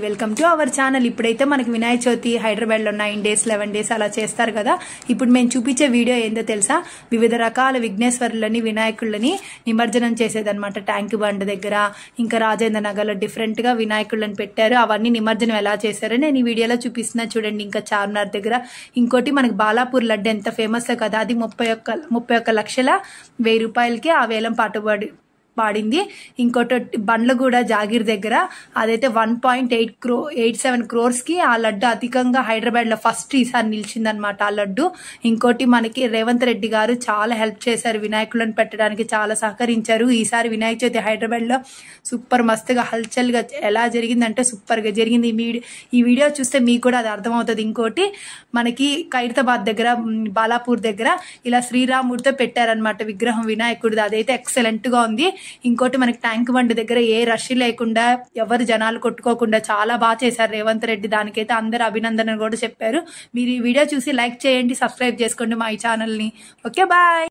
Welcome to our channel. ఇప్పుడైతే మనకి వినాయక చవితి హైదరాబాద్ లో 9 days 11 days అలా చేస్తారు కదా. ఇప్పుడు మేము చూపించే వీడియో ఏందో తెలుసా, వివిధ రకాల విఘ్నేశ్వరులని వినాయకుళ్ళని నిమజ్జనం చేసేదన్నమాట. ట్యాంక్ బండ్ దగ్గర ఇంకా రాజేంద్ర నగర్లో డిఫరెంట్ గా వినాయకుళ్ళని పెట్టారు. అవన్నీ నిమజ్జనం ఎలా చేశారో నేను ఈ వీడియోలో చూపిస్తున్నా చూడండి. ఇంకా చార్మినార్ దగ్గర ఇంకోటి మనకి బాలాపూర్ లడ్డు ఎంత ఫేమస్ కదా, అది 31,10,00,000 రూపాయలకి ఆ వేలం పాడింది. ఇంకోటి బండ్లగూడ జాగీర్ దగ్గర అదైతే 1.87 crores కి ఆ లడ్డు అధికంగా హైదరాబాద్ లో ఫస్ట్ ఈసారి నిలిచిందనమాట ఆ లడ్డు. ఇంకోటి మనకి రేవంత్ రెడ్డి గారు చాలా హెల్ప్ చేశారు, వినాయకులను పెట్టడానికి చాలా సహకరించారు. ఈసారి వినాయక చవితి హైదరాబాద్ లో సూపర్ మస్తుగా హల్చల్ గా ఎలా జరిగిందంటే సూపర్ గా జరిగింది. ఈ వీడియో చూస్తే మీకు కూడా అది అర్థమవుతుంది. ఇంకోటి మనకి ఖైరతాబాద్ దగ్గర బాలాపూర్ దగ్గర ఇలా శ్రీరాముడితో పెట్టారనమాట విగ్రహం వినాయకుడిది, అదైతే ఎక్సలెంట్ గా ఉంది. ఇంకోటి మనకి ట్యాంక్ బండ్ దగ్గర ఏ రష్ లేకుండా ఎవరు జనాలు కొట్టుకోకుండా చాలా బాగా చేశారు రేవంత్ రెడ్డి. దానికైతే అందరు అభినందనలు కూడా చెప్పారు. మీరు ఈ వీడియో చూసి లైక్ చేయండి, సబ్స్క్రైబ్ చేసుకోండి మా ఈ ఛానల్ ని. Okay bye.